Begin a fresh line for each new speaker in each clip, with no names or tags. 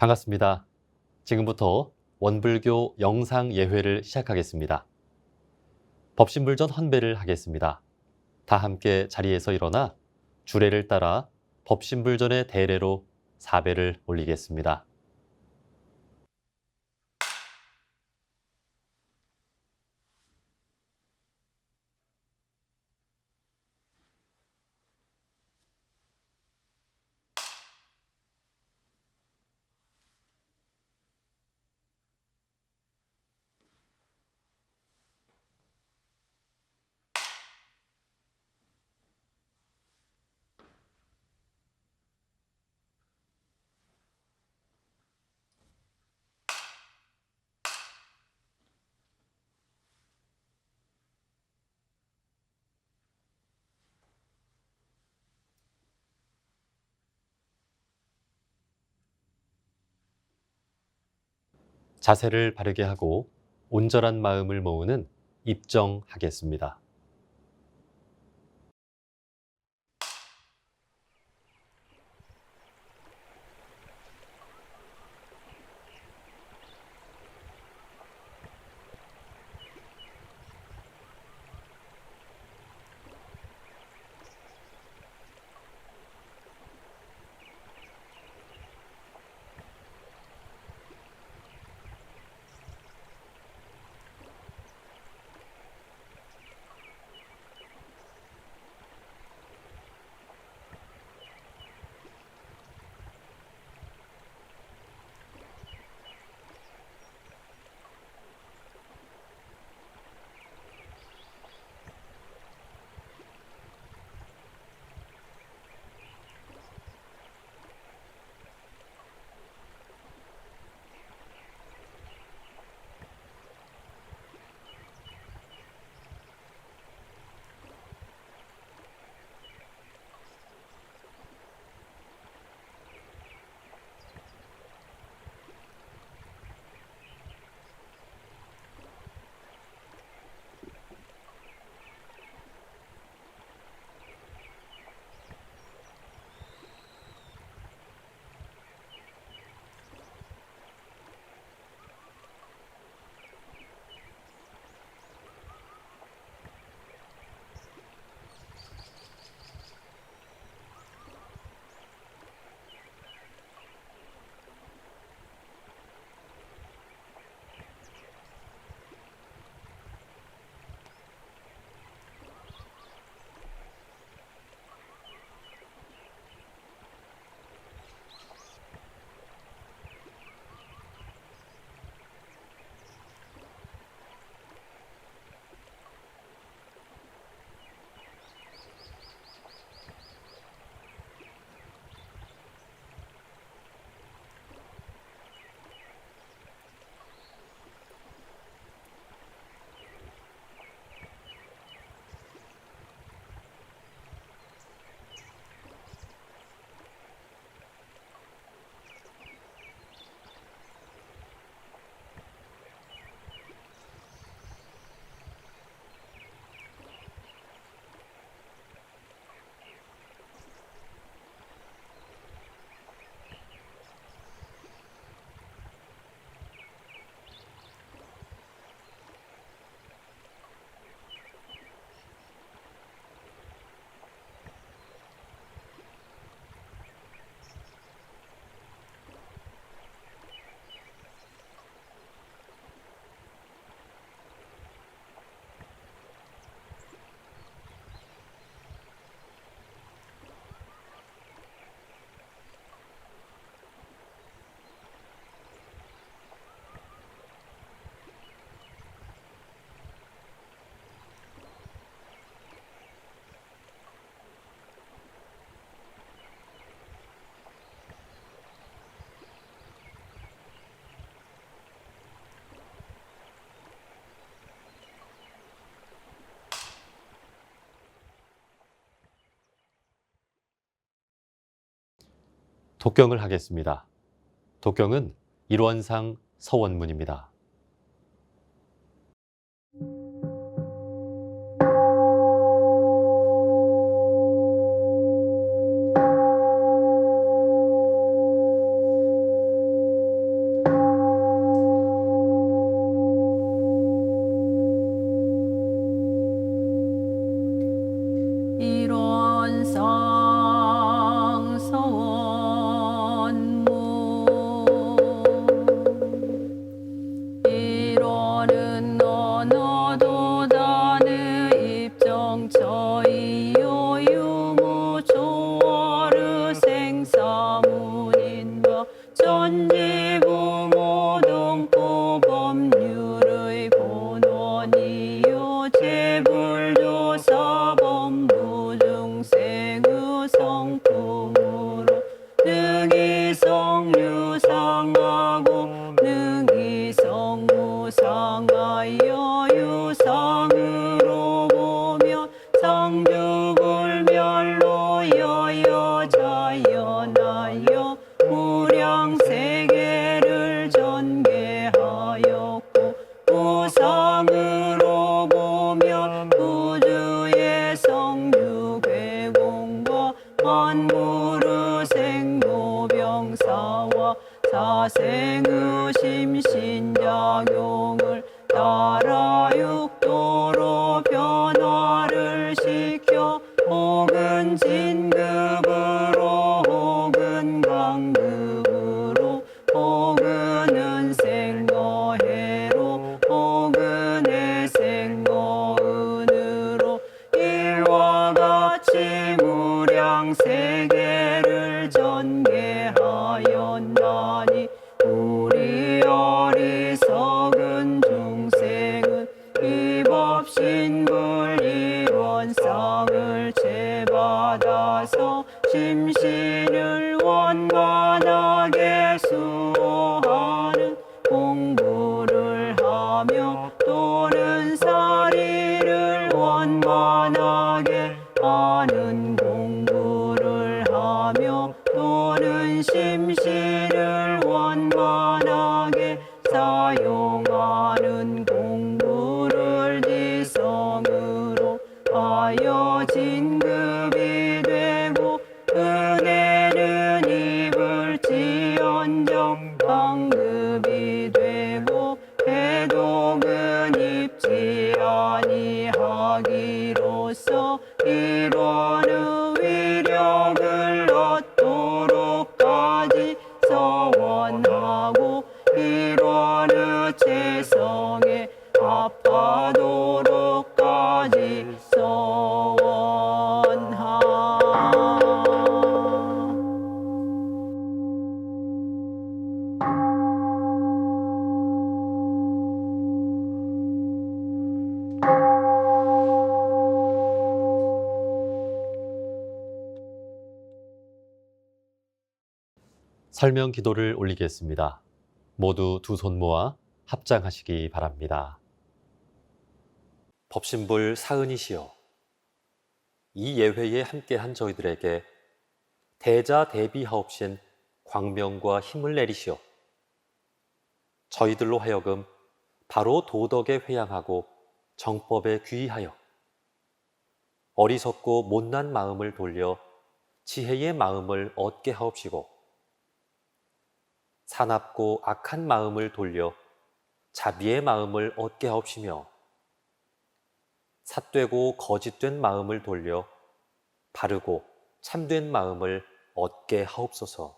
반갑습니다. 지금부터 원불교 영상 예회를 시작하겠습니다. 법신불전 헌배를 하겠습니다. 다 함께 자리에서 일어나 주례를 따라 법신불전의 대례로 사배를 올리겠습니다. 자세를 바르게 하고 온전한 마음을 모으는 입정하겠습니다. 독경을 하겠습니다. 독경은 일원상 서원문입니다.
저이요 유무 초월의 생사문인과 전지부모 등포 법률의 본원이요 재불조사 법무 중생의 성품으로 능이성유상하고 능이성무상하여 유상으로 보면 상주불멸로 여여자연하여 무량세계를 전개하였고 우상으로 보면 우주의 성유괴공과 만물의 생로병사와 사생의 심신작용을 따라 육도로 변화를 시켜 혹은 진급으로 혹은 강급으로 혹은 은생거해로 혹은 해생거은으로 일과 같이 무량세계를 전개하였나니 우리 어리석은 중생은 이 법신불일원상을 제받아서 심신을 원만하게 수호하는 공부를 하며 또는 사리를 원만하게 하는 공부를 하며 또는 심신을 원만하게 사용하는 공부를 지성으로 하여 진급이 되고 은혜는 입을지언정 강급이 되고 해독은 입지 아니하기로써 일원의 위력을 얻도록까지 서원하고 일원의 재성에 합하도록까지 서원하.
설명 기도를 올리겠습니다. 모두 두 손 모아 합장하시기 바랍니다. 법신불 사은이시여, 이 예회에 함께한 저희들에게 대자 대비하옵신 광명과 힘을 내리시어 저희들로 하여금 바로 도덕에 회양하고 정법에 귀의하여 어리석고 못난 마음을 돌려 지혜의 마음을 얻게 하옵시고 사납고 악한 마음을 돌려 자비의 마음을 얻게 하옵시며 삿되고 거짓된 마음을 돌려 바르고 참된 마음을 얻게 하옵소서.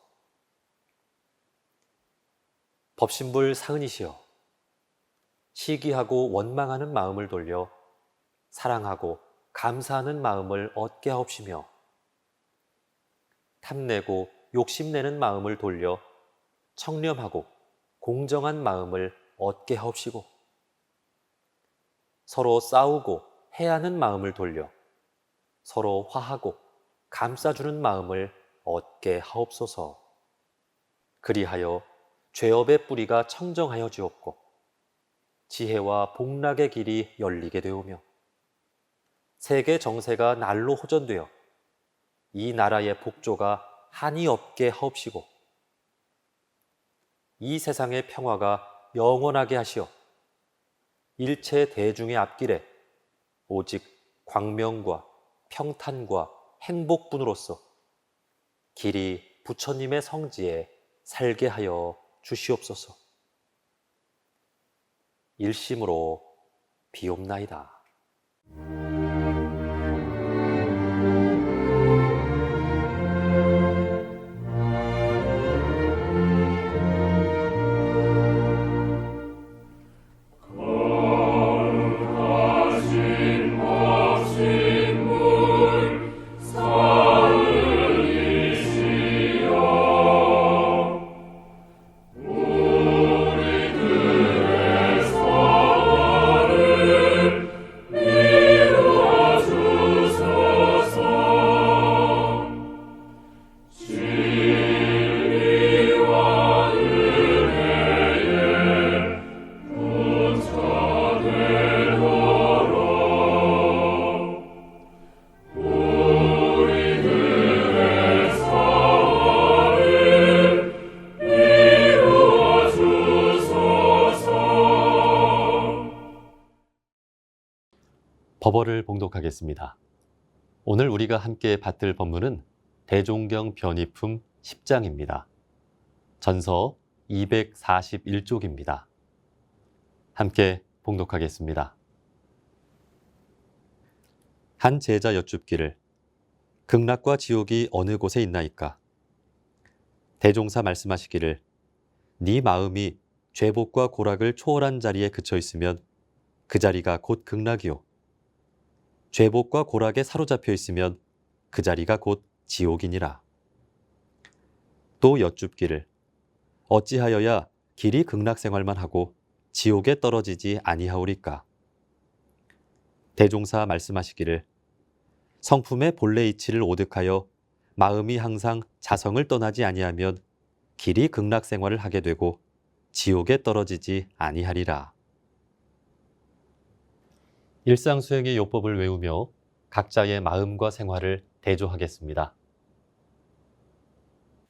법신불 사은이시여, 시기하고 원망하는 마음을 돌려 사랑하고 감사하는 마음을 얻게 하옵시며 탐내고 욕심내는 마음을 돌려 청렴하고 공정한 마음을 얻게 하옵시고 서로 싸우고 해하는 마음을 돌려 서로 화하고 감싸주는 마음을 얻게 하옵소서. 그리하여 죄업의 뿌리가 청정하여 지옵고 지혜와 복락의 길이 열리게 되오며 세계 정세가 날로 호전되어 이 나라의 복조가 한이 없게 하옵시고 이 세상의 평화가 영원하게 하시어 일체 대중의 앞길에 오직 광명과 평탄과 행복분으로서 길이 부처님의 성지에 살게 하여 주시옵소서. 일심으로 비옵나이다.
거룩하신 법신
법어를 봉독하겠습니다. 오늘 우리가 함께 받들 법문은 대종경 변이품 10장입니다. 전서 241쪽입니다. 함께 봉독하겠습니다. 한 제자 여쭙기를 극락과 지옥이 어느 곳에 있나이까? 대종사 말씀하시기를 네 마음이 죄복과 고락을 초월한 자리에 그쳐 있으면 그 자리가 곧 극락이요. 죄복과 고락에 사로잡혀 있으면 그 자리가 곧 지옥이니라. 또 여쭙기를 어찌하여야 길이 극락 생활만 하고 지옥에 떨어지지 아니하오리까? 대종사 말씀하시기를 성품의 본래 이치를 오득하여 마음이 항상 자성을 떠나지 아니하면 길이 극락 생활을 하게 되고 지옥에 떨어지지 아니하리라. 일상 수행의 요법을 외우며 각자의 마음과 생활을 대조하겠습니다.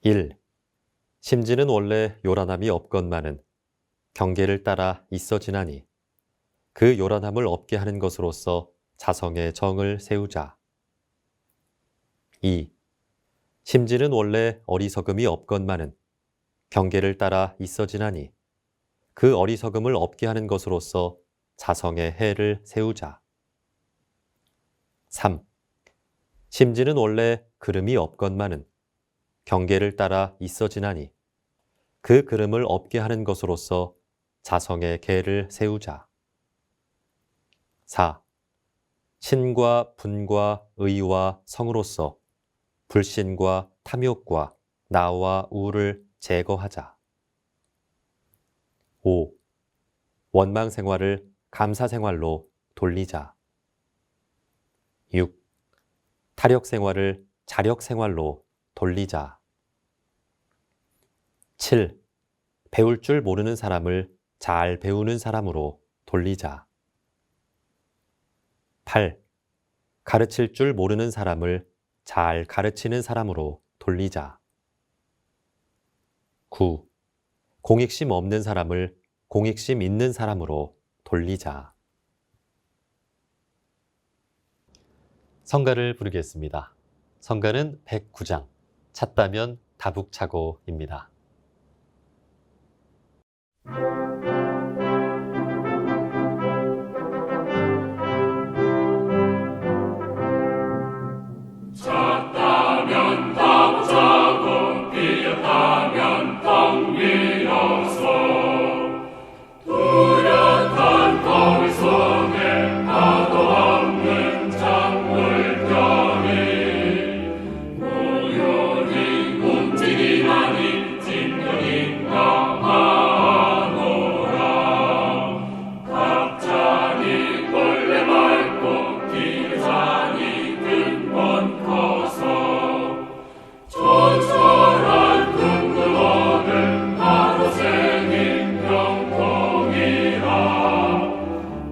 1. 심지는 원래 요란함이 없건만은 경계를 따라 있어지나니 그 요란함을 없게 하는 것으로서 자성의 정을 세우자. 2. 심지는 원래 어리석음이 없건만은 경계를 따라 있어지나니 그 어리석음을 없게 하는 것으로서 자성의 해를 세우자. 3. 심지는 원래 그름이 없건만은 경계를 따라 있어지나니 그 그름을 없게 하는 것으로서 자성의 계를 세우자. 4. 신과 분과 의와 성으로서 불신과 탐욕과 나와 우를 제거하자. 5. 원망 생활을 감사 생활로 돌리자. 6. 타력 생활을 자력 생활로 돌리자. 7. 배울 줄 모르는 사람을 잘 배우는 사람으로 돌리자. 8. 가르칠 줄 모르는 사람을 잘 가르치는 사람으로 돌리자. 9. 공익심 없는 사람을 공익심 있는 사람으로 돌리자. 성가를 부르겠습니다. 성가는 109장, 찾다면 다북차고입니다.
찾다면 다북차고 비었다면 텅비어서 뚜렷한 거리 속에 파도 없는 작물결이 우연히 움직이나니 진경인가 하노라. 갑자기 벌레 맑고 기산이 근본 커서 조촐한 둥그러는 하루생인 병통이라.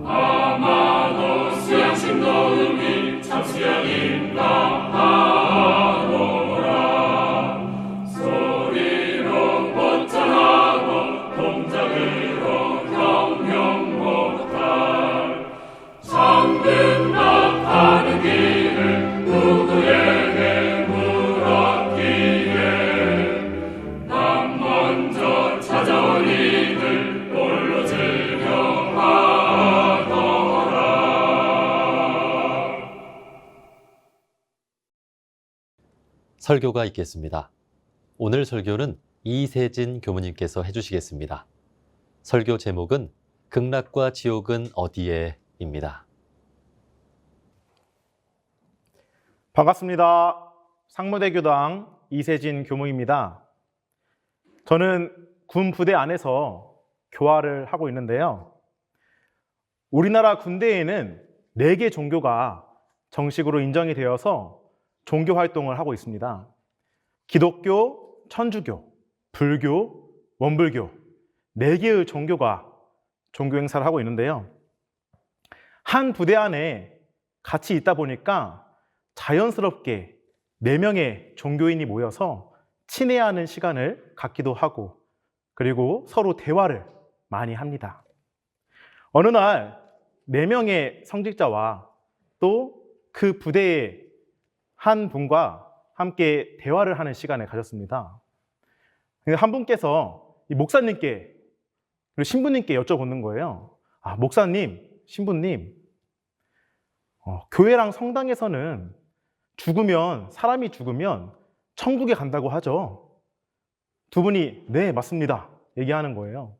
아마도 수양심 넣음이 참 수양인가 하노라. 소리로 번창하고 동작으로 경영 못할 잠든 낙하는 길을 누구에게 물었기에 난 먼저 찾아온 이들 홀로 즐겨하더라.
설교가 있겠습니다. 오늘 설교는 이세진 교무님께서 해주시겠습니다. 설교 제목은 극락과 지옥은 어디에? 입니다.
반갑습니다. 상무대교당 이세진 교무입니다. 저는 군 부대 안에서 교화를 하고 있는데요. 우리나라 군대에는 4개 종교가 정식으로 인정이 되어서 종교 활동을 하고 있습니다. 기독교, 천주교, 불교, 원불교 4개의 종교가 종교 행사를 하고 있는데요. 한 부대 안에 같이 있다 보니까 자연스럽게 4명의 종교인이 모여서 친애하는 시간을 갖기도 하고 그리고 서로 대화를 많이 합니다. 어느 날 4명의 성직자와 또 그 부대의 한 분과 함께 대화를 하는 시간을 가졌습니다. 한 분께서 이 목사님께 그리고 신부님께 여쭤보는 거예요. 아, 목사님, 신부님, 교회랑 성당에서는 사람이 죽으면 천국에 간다고 하죠. 두 분이 네, 맞습니다. 얘기하는 거예요.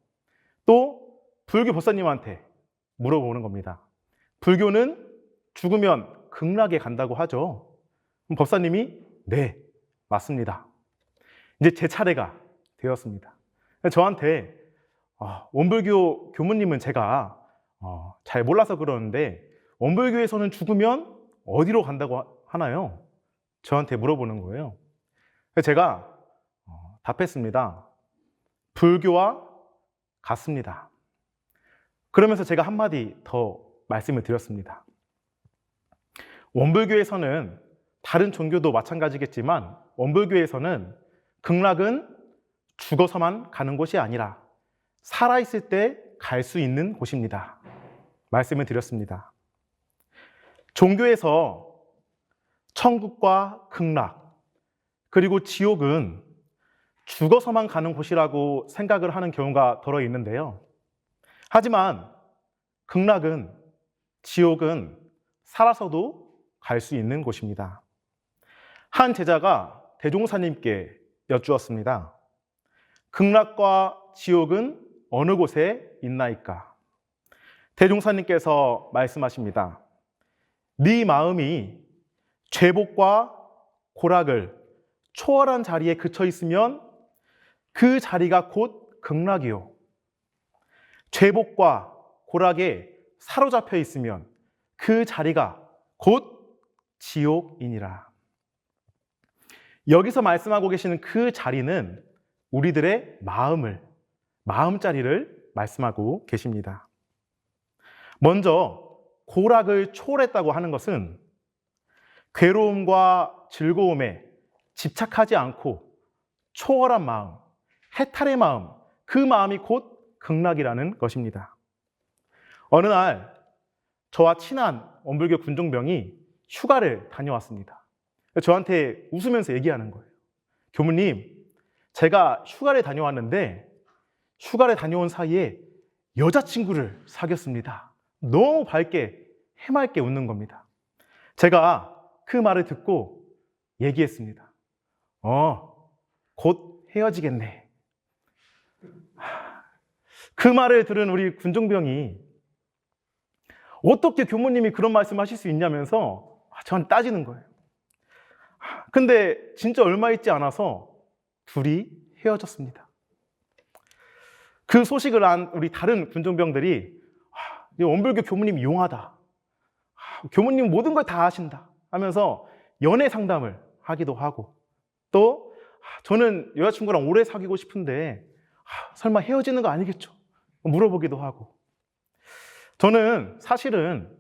또 불교 법사님한테 물어보는 겁니다. 불교는 죽으면 극락에 간다고 하죠. 그럼 법사님이 네, 맞습니다. 이제 제 차례가 되었습니다. 저한테 원불교 교무님은 제가 잘 몰라서 그러는데 원불교에서는 죽으면 어디로 간다고 하나요? 저한테 물어보는 거예요. 제가 답했습니다. 불교와 같습니다. 그러면서 제가 한마디 더 말씀을 드렸습니다. 원불교에서는 다른 종교도 마찬가지겠지만 원불교에서는 극락은 죽어서만 가는 곳이 아니라 살아있을 때 갈 수 있는 곳입니다. 말씀을 드렸습니다. 종교에서 천국과 극락 그리고 지옥은 죽어서만 가는 곳이라고 생각을 하는 경우가 더러 있는데요. 하지만 극락은 지옥은 살아서도 갈 수 있는 곳입니다. 한 제자가 대종사님께 여쭈었습니다. 극락과 지옥은 어느 곳에 있나이까? 대종사님께서 말씀하십니다. 네 마음이 죄복과 고락을 초월한 자리에 그쳐 있으면 그 자리가 곧 극락이요. 죄복과 고락에 사로잡혀 있으면 그 자리가 곧 지옥이니라. 여기서 말씀하고 계시는 그 자리는 우리들의 마음자리를 말씀하고 계십니다. 먼저 고락을 초월했다고 하는 것은 괴로움과 즐거움에 집착하지 않고 초월한 마음, 해탈의 마음, 그 마음이 곧 극락이라는 것입니다. 어느 날 저와 친한 원불교 군종병이 휴가를 다녀왔습니다. 저한테 웃으면서 얘기하는 거예요. 교무님, 제가 휴가를 다녀왔는데 휴가를 다녀온 사이에 여자친구를 사귀었습니다. 너무 밝게 해맑게 웃는 겁니다. 제가 그 말을 듣고 얘기했습니다. 곧 헤어지겠네. 그 말을 들은 우리 군종병이 어떻게 교무님이 그런 말씀하실 수 있냐면서 저한테 따지는 거예요. 근데 진짜 얼마 있지 않아서 둘이 헤어졌습니다. 그 소식을 안 우리 다른 군종병들이 원불교 교무님이 용하다. 교무님 모든 걸 다 아신다 하면서 연애 상담을 하기도 하고 또 저는 여자친구랑 오래 사귀고 싶은데 설마 헤어지는 거 아니겠죠? 물어보기도 하고 저는 사실은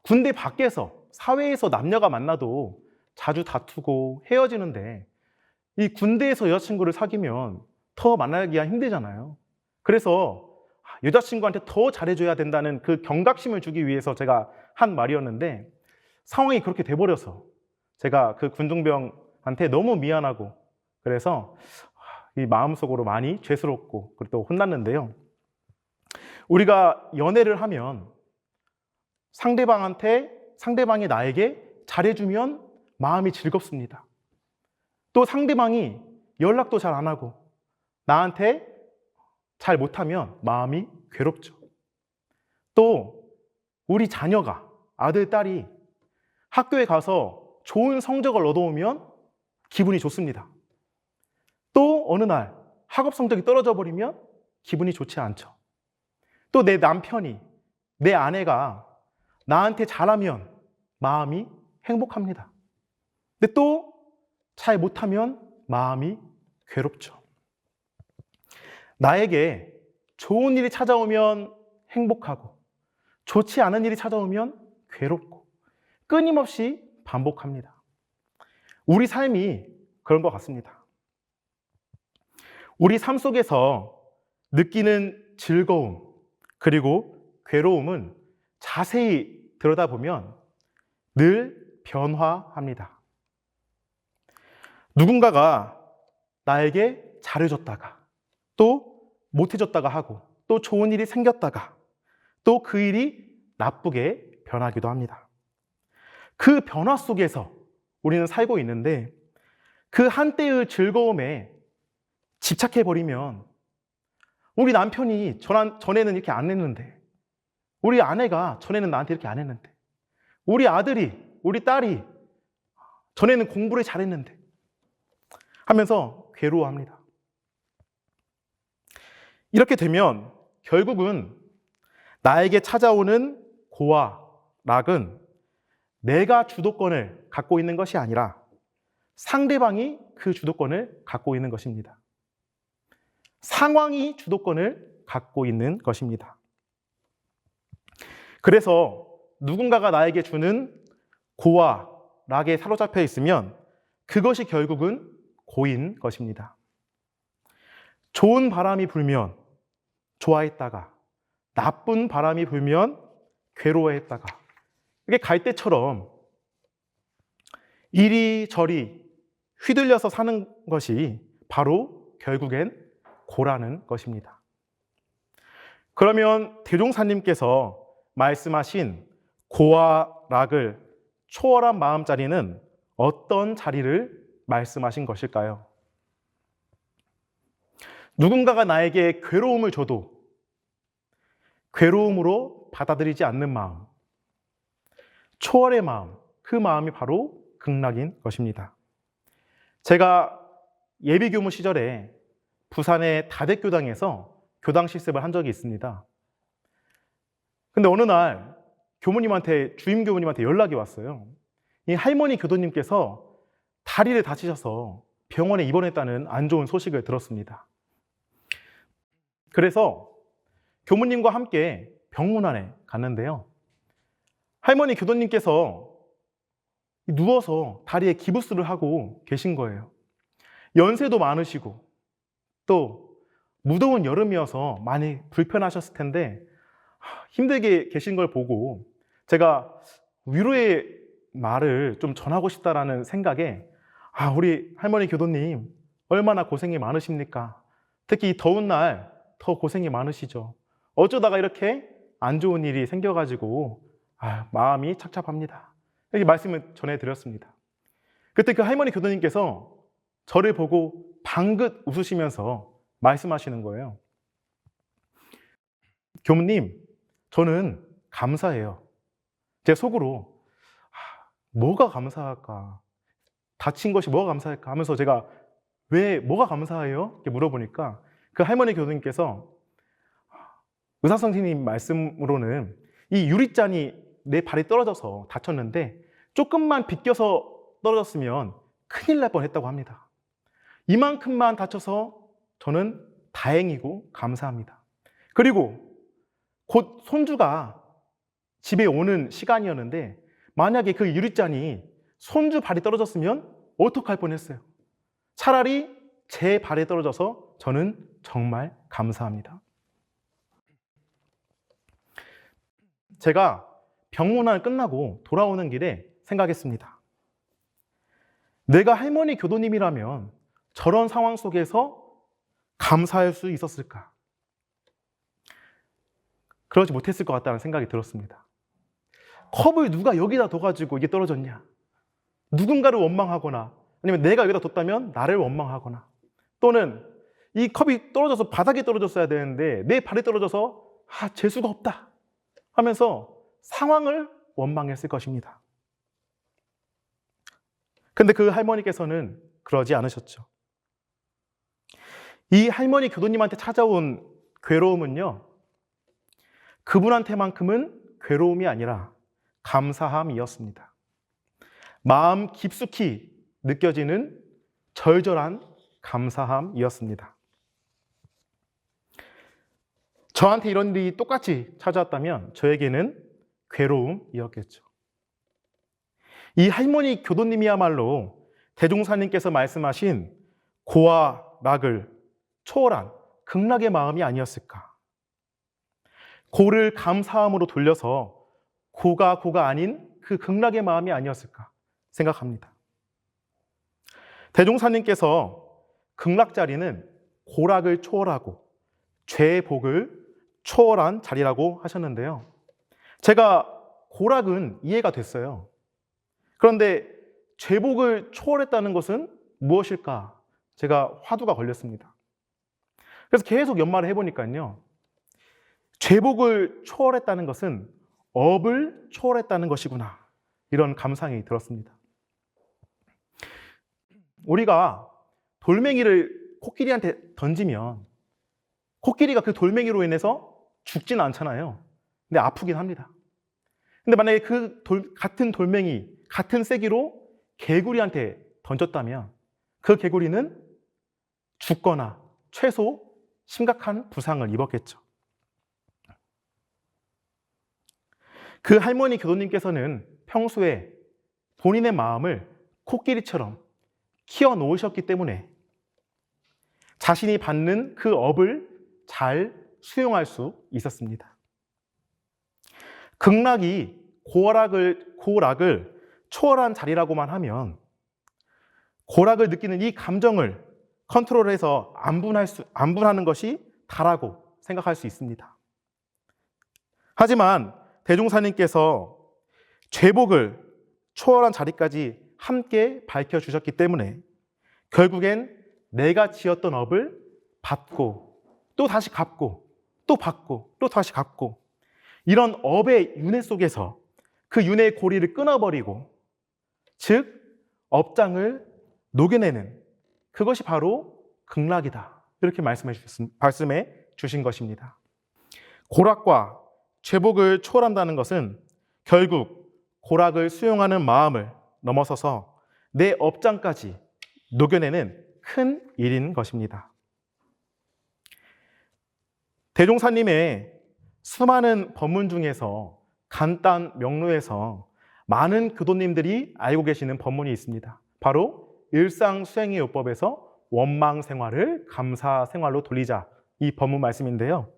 군대 밖에서 사회에서 남녀가 만나도 자주 다투고 헤어지는데 이 군대에서 여자친구를 사귀면 더 만나기가 힘들잖아요. 그래서 여자친구한테 더 잘해줘야 된다는 그 경각심을 주기 위해서 제가 한 말이었는데 상황이 그렇게 돼버려서 제가 그 군종병한테 너무 미안하고 그래서 이 마음속으로 많이 죄스럽고 그리고 또 혼났는데요. 우리가 연애를 하면 상대방이 나에게 잘해주면 마음이 즐겁습니다. 또 상대방이 연락도 잘 안 하고 나한테 잘 못하면 마음이 괴롭죠. 또 우리 자녀가 아들, 딸이 학교에 가서 좋은 성적을 얻어오면 기분이 좋습니다. 또 어느 날 학업 성적이 떨어져 버리면 기분이 좋지 않죠. 또 내 남편이, 내 아내가 나한테 잘하면 마음이 행복합니다. 근데 또 잘 못하면 마음이 괴롭죠. 나에게 좋은 일이 찾아오면 행복하고 좋지 않은 일이 찾아오면 괴롭고 끊임없이 반복합니다. 우리 삶이 그런 것 같습니다. 우리 삶 속에서 느끼는 즐거움 그리고 괴로움은 자세히 들여다보면 늘 변화합니다. 누군가가 나에게 잘해줬다가 또 못해줬다가 하고 또 좋은 일이 생겼다가 또 그 일이 나쁘게 변하기도 합니다. 그 변화 속에서 우리는 살고 있는데 그 한때의 즐거움에 집착해버리면 우리 남편이 전에는 이렇게 안 했는데 우리 아내가 전에는 나한테 이렇게 안 했는데 우리 아들이, 우리 딸이 전에는 공부를 잘했는데 하면서 괴로워합니다. 이렇게 되면 결국은 나에게 찾아오는 고와 락은 내가 주도권을 갖고 있는 것이 아니라 상대방이 그 주도권을 갖고 있는 것입니다. 상황이 주도권을 갖고 있는 것입니다. 그래서 누군가가 나에게 주는 고와 락에 사로잡혀 있으면 그것이 결국은 고인 것입니다. 좋은 바람이 불면 좋아했다가 나쁜 바람이 불면 괴로워했다가 이게 갈대처럼 이리저리 휘둘려서 사는 것이 바로 결국엔 고라는 것입니다. 그러면 대종사님께서 말씀하신 고와 락을 초월한 마음자리는 어떤 자리를 말씀하신 것일까요? 누군가가 나에게 괴로움을 줘도 괴로움으로 받아들이지 않는 마음, 초월의 마음, 그 마음이 바로 극락인 것입니다. 제가 예비교무 시절에 부산의 다대교당에서 교당 실습을 한 적이 있습니다. 근데 어느 날 주임 교무님한테 연락이 왔어요. 이 할머니 교도님께서 다리를 다치셔서 병원에 입원했다는 안 좋은 소식을 들었습니다. 그래서 교무님과 함께 병문안에 갔는데요. 할머니 교도님께서 누워서 다리에 기부스를 하고 계신 거예요. 연세도 많으시고 또 무더운 여름이어서 많이 불편하셨을 텐데 힘들게 계신 걸 보고 제가 위로의 말을 좀 전하고 싶다라는 생각에 우리 할머니 교도님 얼마나 고생이 많으십니까? 특히 이 더운 날 더 고생이 많으시죠. 어쩌다가 이렇게 안 좋은 일이 생겨가지고 마음이 착잡합니다. 이렇게 말씀을 전해드렸습니다. 그때 그 할머니 교도님께서 저를 보고 방긋 웃으시면서 말씀하시는 거예요. 교무님, 저는 감사해요. 제 속으로 뭐가 감사할까? 다친 것이 뭐가 감사할까? 하면서 제가 왜 뭐가 감사해요? 이렇게 물어보니까 그 할머니 교수님께서 의사 선생님 말씀으로는 이 유리잔이 내 발에 떨어져서 다쳤는데 조금만 비껴서 떨어졌으면 큰일 날 뻔했다고 합니다. 이만큼만 다쳐서 저는 다행이고 감사합니다. 그리고 곧 손주가 집에 오는 시간이었는데 만약에 그 유리잔이 손주 발이 떨어졌으면 어떡할 뻔했어요. 차라리 제 발에 떨어져서 저는 정말 감사합니다. 제가 병문안 끝나고 돌아오는 길에 생각했습니다. 내가 할머니 교도님이라면 저런 상황 속에서 감사할 수 있었을까? 그러지 못했을 것 같다는 생각이 들었습니다. 컵을 누가 여기다 둬가지고 이게 떨어졌냐? 누군가를 원망하거나 아니면 내가 여기다 뒀다면 나를 원망하거나 또는 이 컵이 떨어져서 바닥에 떨어졌어야 되는데 내 발에 떨어져서 재수가 없다 하면서 상황을 원망했을 것입니다. 근데 그 할머니께서는 그러지 않으셨죠. 이 할머니 교도님한테 찾아온 괴로움은요, 그분한테만큼은 괴로움이 아니라 감사함이었습니다. 마음 깊숙이 느껴지는 절절한 감사함이었습니다. 저한테 이런 일이 똑같이 찾아왔다면 저에게는 괴로움이었겠죠. 이 할머니 교도님이야말로 대종사님께서 말씀하신 고와 락을 초월한 극락의 마음이 아니었을까. 고를 감사함으로 돌려서 고가 아닌 그 극락의 마음이 아니었을까 생각합니다. 대종사님께서 극락 자리는 고락을 초월하고 죄의 복을 초월한 자리라고 하셨는데요. 제가 고락은 이해가 됐어요. 그런데 죄복을 초월했다는 것은 무엇일까? 제가 화두가 걸렸습니다. 그래서 계속 연말을 해보니까요. 죄복을 초월했다는 것은 업을 초월했다는 것이구나. 이런 감상이 들었습니다. 우리가 돌멩이를 코끼리한테 던지면 코끼리가 그 돌멩이로 인해서 죽지는 않잖아요. 근데 아프긴 합니다. 근데 만약에 같은 돌멩이, 같은 세기로 개구리한테 던졌다면 그 개구리는 죽거나 최소 심각한 부상을 입었겠죠. 그 할머니 교도님께서는 평소에 본인의 마음을 코끼리처럼 키워 놓으셨기 때문에 자신이 받는 그 업을 잘 수용할 수 있었습니다. 극락이 고락을 초월한 자리라고만 하면 고락을 느끼는 이 감정을 컨트롤해서 안분하는 것이 다라고 생각할 수 있습니다. 하지만 대종사님께서 죄복을 초월한 자리까지 함께 밝혀주셨기 때문에 결국엔 내가 지었던 업을 받고 또 다시 갚고 또 받고 또 다시 갚고 이런 업의 윤회 속에서 그 윤회의 고리를 끊어버리고 즉 업장을 녹여내는 그것이 바로 극락이다. 이렇게 말씀해 주신 것입니다. 고락과 죄복을 초월한다는 것은 결국 고락을 수용하는 마음을 넘어서서 내 업장까지 녹여내는 큰 일인 것입니다. 대종사님의 수많은 법문 중에서 간단 명로에서 많은 교도님들이 알고 계시는 법문이 있습니다. 바로 일상수행의 요법에서 원망생활을 감사생활로 돌리자, 이 법문 말씀인데요.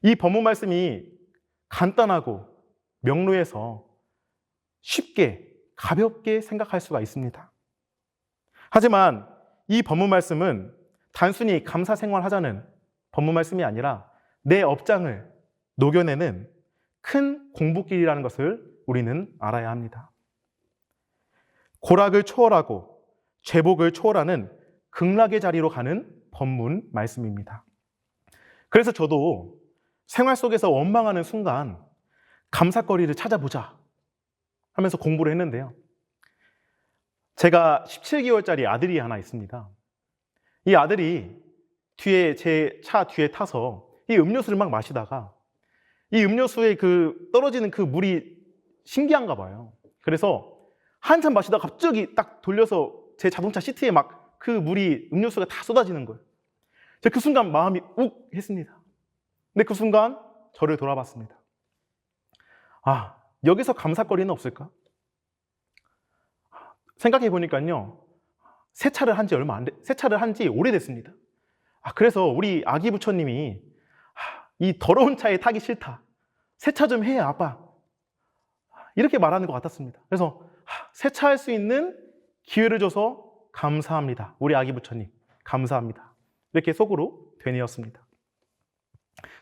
이 법문 말씀이 간단하고 명료해서 쉽게 가볍게 생각할 수가 있습니다. 하지만 이 법문 말씀은 단순히 감사생활하자는 법문 말씀이 아니라 내 업장을 녹여내는 큰 공부길이라는 것을 우리는 알아야 합니다. 고락을 초월하고 죄복을 초월하는 극락의 자리로 가는 법문 말씀입니다. 그래서 저도 생활 속에서 원망하는 순간 감사거리를 찾아보자 하면서 공부를 했는데요. 제가 17개월짜리 아들이 하나 있습니다. 이 아들이 제 차 뒤에 타서 이 음료수를 막 마시다가 이 음료수에 떨어지는 그 물이 신기한가 봐요. 그래서 한참 마시다가 갑자기 딱 돌려서 제 자동차 시트에 막 그 음료수가 다 쏟아지는 거예요. 제가 그 순간 마음이 욱 했습니다. 근데 그 순간 저를 돌아봤습니다. 아, 여기서 감사거리는 없을까? 생각해 보니까요, 세차를 한 지 오래됐습니다. 그래서 우리 아기 부처님이 이 더러운 차에 타기 싫다. 세차 좀 해, 아빠. 이렇게 말하는 것 같았습니다. 그래서 세차할 수 있는 기회를 줘서 감사합니다. 우리 아기 부처님, 감사합니다. 이렇게 속으로 되뇌었습니다.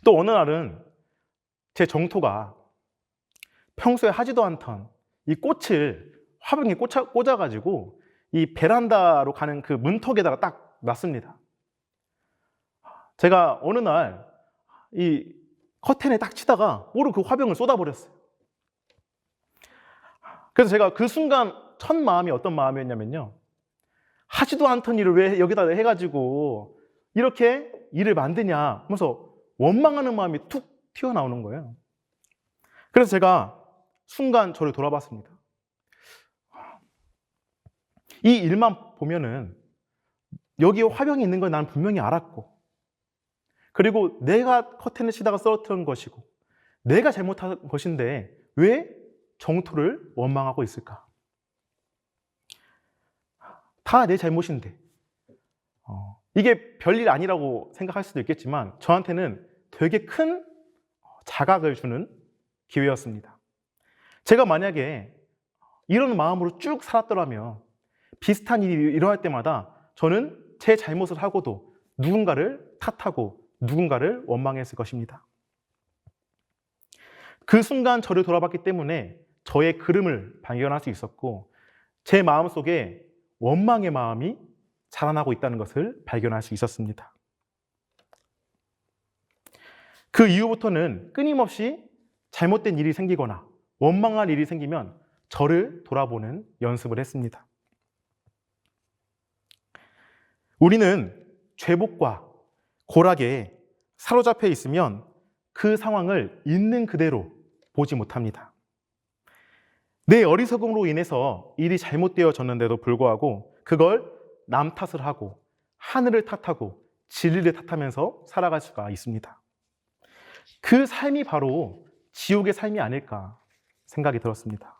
또 어느 날은 제 정토가 평소에 하지도 않던 이 꽃을 화병에 꽂아가지고 이 베란다로 가는 그 문턱에다가 딱 놨습니다. 제가 어느 날 이 커튼에 딱 치다가 모르고 그 화병을 쏟아버렸어요. 그래서 제가 그 순간 첫 마음이 어떤 마음이었냐면요. 하지도 않던 일을 왜 여기다 해가지고 이렇게 일을 만드냐 하면서 원망하는 마음이 툭 튀어나오는 거예요. 그래서 제가 순간 저를 돌아봤습니다. 이 일만 보면은 여기에 화병이 있는 걸 나는 분명히 알았고, 그리고 내가 커튼을 치다가 쓰러뜨린 것이고 내가 잘못한 것인데 왜 정토를 원망하고 있을까? 다 내 잘못인데 이게 별일 아니라고 생각할 수도 있겠지만 저한테는 되게 큰 자각을 주는 기회였습니다. 제가 만약에 이런 마음으로 쭉 살았더라면 비슷한 일이 일어날 때마다 저는 제 잘못을 하고도 누군가를 탓하고 누군가를 원망했을 것입니다. 그 순간 저를 돌아봤기 때문에 저의 그름을 발견할 수 있었고 제 마음속에 원망의 마음이 자라나고 있다는 것을 발견할 수 있었습니다. 그 이후부터는 끊임없이 잘못된 일이 생기거나 원망할 일이 생기면 저를 돌아보는 연습을 했습니다. 우리는 죄복과 고락에 사로잡혀 있으면 그 상황을 있는 그대로 보지 못합니다. 내 어리석음으로 인해서 일이 잘못되어졌는데도 불구하고 그걸 남 탓을 하고 하늘을 탓하고 진리를 탓하면서 살아갈 수가 있습니다. 그 삶이 바로 지옥의 삶이 아닐까 생각이 들었습니다.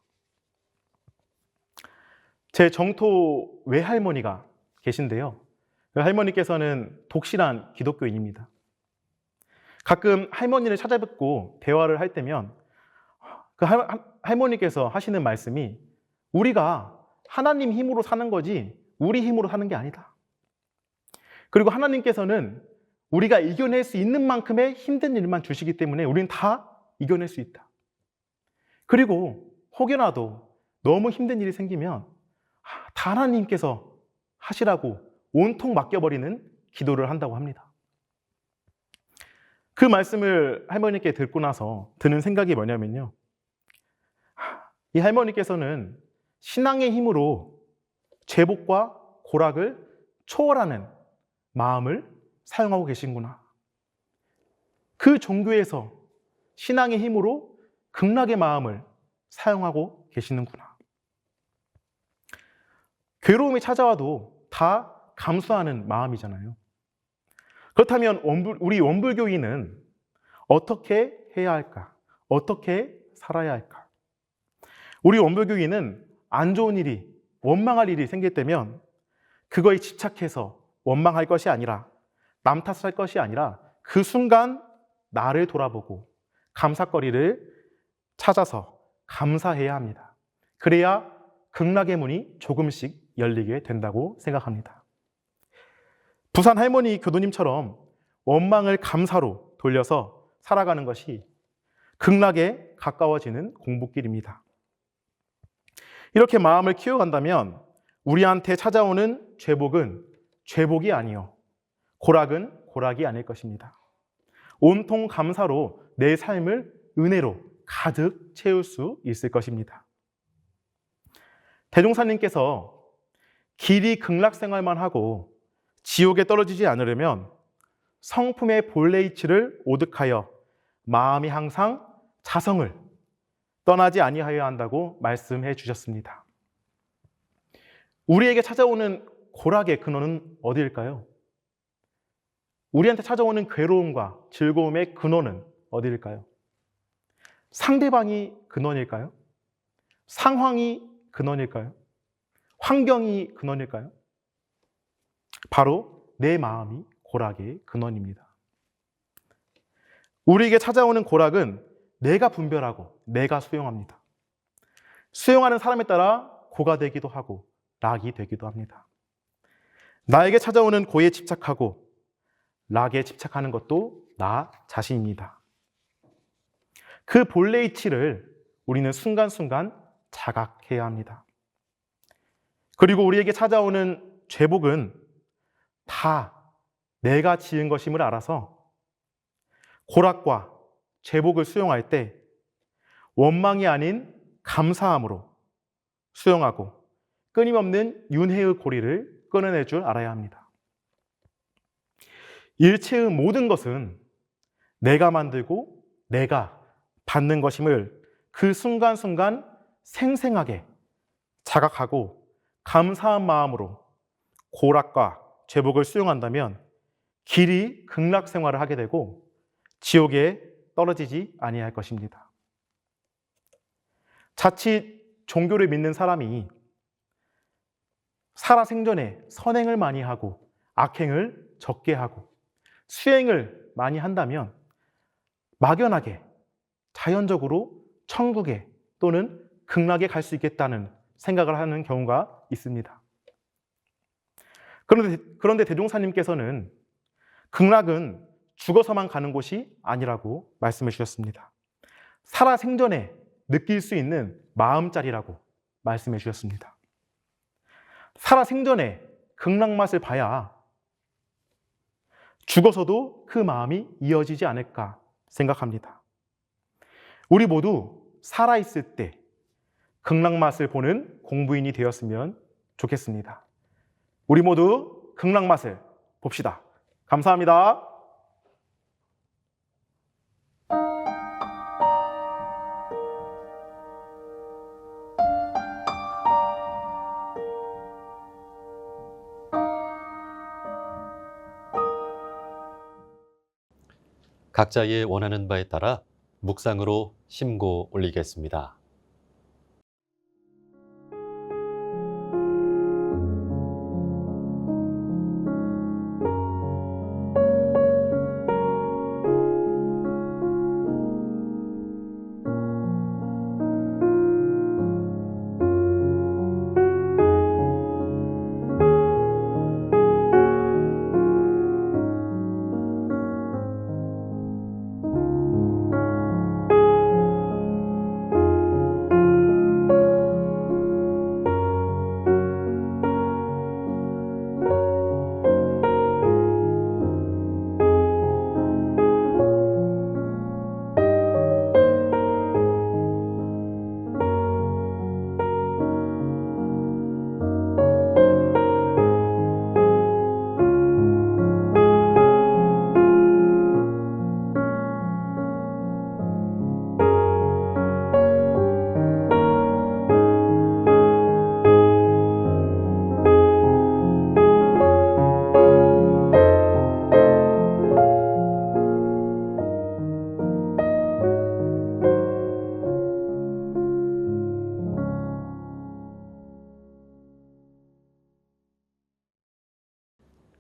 제 정토 외할머니가 계신데요. 그 할머니께서는 독실한 기독교인입니다. 가끔 할머니를 찾아뵙고 대화를 할 때면 그 할머니께서 하시는 말씀이 우리가 하나님 힘으로 사는 거지 우리 힘으로 사는 게 아니다. 그리고 하나님께서는 우리가 이겨낼 수 있는 만큼의 힘든 일만 주시기 때문에 우리는 다 이겨낼 수 있다. 그리고 혹여나도 너무 힘든 일이 생기면 다 하나님께서 하시라고 온통 맡겨버리는 기도를 한다고 합니다. 그 말씀을 할머니께 듣고 나서 드는 생각이 뭐냐면요. 이 할머니께서는 신앙의 힘으로 죄복과 고락을 초월하는 마음을 사용하고 계신구나. 그 종교에서 신앙의 힘으로 극락의 마음을 사용하고 계시는구나. 괴로움이 찾아와도 다 감수하는 마음이잖아요. 그렇다면 우리 원불교인은 어떻게 해야 할까? 어떻게 살아야 할까? 우리 원불교인은 안 좋은 일이, 원망할 일이 생길 때면 그거에 집착해서 원망할 것이 아니라 남 탓을 할 것이 아니라 그 순간 나를 돌아보고 감사거리를 찾아서 감사해야 합니다. 그래야 극락의 문이 조금씩 열리게 된다고 생각합니다. 부산 할머니 교도님처럼 원망을 감사로 돌려서 살아가는 것이 극락에 가까워지는 공부길입니다. 이렇게 마음을 키워간다면 우리한테 찾아오는 죄복은 죄복이 아니요 고락은 고락이 아닐 것입니다. 온통 감사로 내 삶을 은혜로 가득 채울 수 있을 것입니다. 대종사님께서 길이 극락 생활만 하고 지옥에 떨어지지 않으려면 성품의 본래 이치를 오득하여 마음이 항상 자성을 떠나지 아니하여야 한다고 말씀해 주셨습니다. 우리에게 찾아오는 고락의 근원은 어디일까요? 우리한테 찾아오는 괴로움과 즐거움의 근원은 어디일까요? 상대방이 근원일까요? 상황이 근원일까요? 환경이 근원일까요? 바로 내 마음이 고락의 근원입니다. 우리에게 찾아오는 고락은 내가 분별하고 내가 수용합니다. 수용하는 사람에 따라 고가 되기도 하고 락이 되기도 합니다. 나에게 찾아오는 고에 집착하고 락에 집착하는 것도 나 자신입니다. 그 본래 이치를 우리는 순간순간 자각해야 합니다. 그리고 우리에게 찾아오는 죄복은 다 내가 지은 것임을 알아서 고락과 죄복을 수용할 때 원망이 아닌 감사함으로 수용하고 끊임없는 윤회의 고리를 끊어낼 줄 알아야 합니다. 일체의 모든 것은 내가 만들고 내가 받는 것임을 그 순간순간 생생하게 자각하고 감사한 마음으로 고락과 죄복을 수용한다면 길이 극락 생활을 하게 되고 지옥에 떨어지지 아니할 것입니다. 자칫 종교를 믿는 사람이 살아생전에 선행을 많이 하고 악행을 적게 하고 수행을 많이 한다면 막연하게 자연적으로 천국에 또는 극락에 갈 수 있겠다는 생각을 하는 경우가 있습니다. 그런데 대종사님께서는 극락은 죽어서만 가는 곳이 아니라고 말씀해 주셨습니다. 살아 생전에 느낄 수 있는 마음자리라고 말씀해 주셨습니다. 살아 생전에 극락 맛을 봐야 죽어서도 그 마음이 이어지지 않을까 생각합니다. 우리 모두 살아있을 때 극락 맛을 보는 공부인이 되었으면 좋겠습니다. 우리 모두 극락 맛을 봅시다. 감사합니다.
각자의 원하는 바에 따라 묵상으로 심고 올리겠습니다.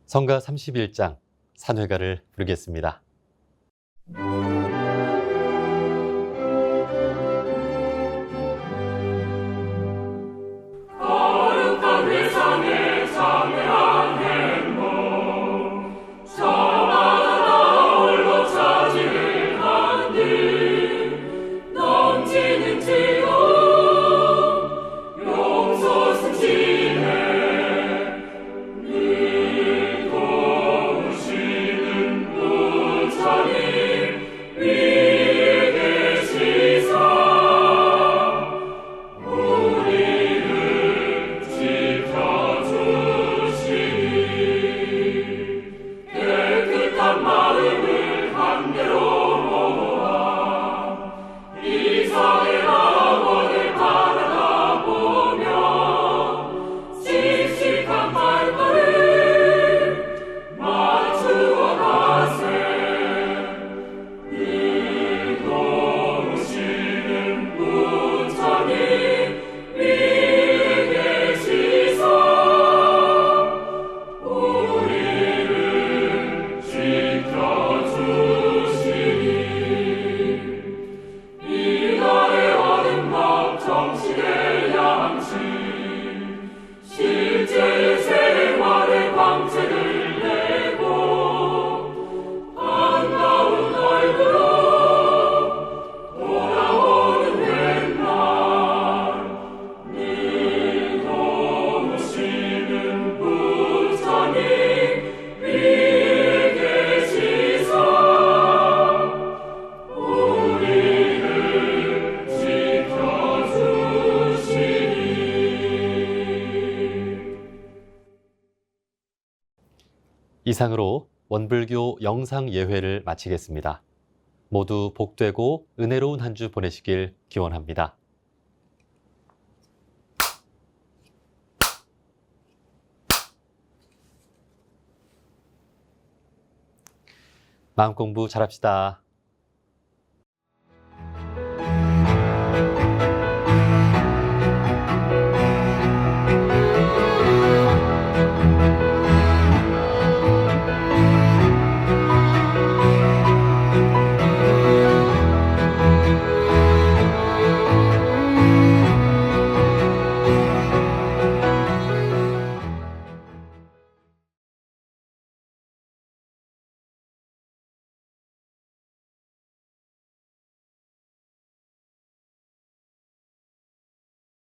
성가 31장 산회가를 부르겠습니다.
거룩한 회상에 참여한 행복 저마다 홀로 차지를 한뒤 넘치는 즐거움 용서 승진해
이상으로 원불교 영상 예회를 마치겠습니다. 모두 복되고 은혜로운 한 주 보내시길 기원합니다. 마음 공부 잘합시다.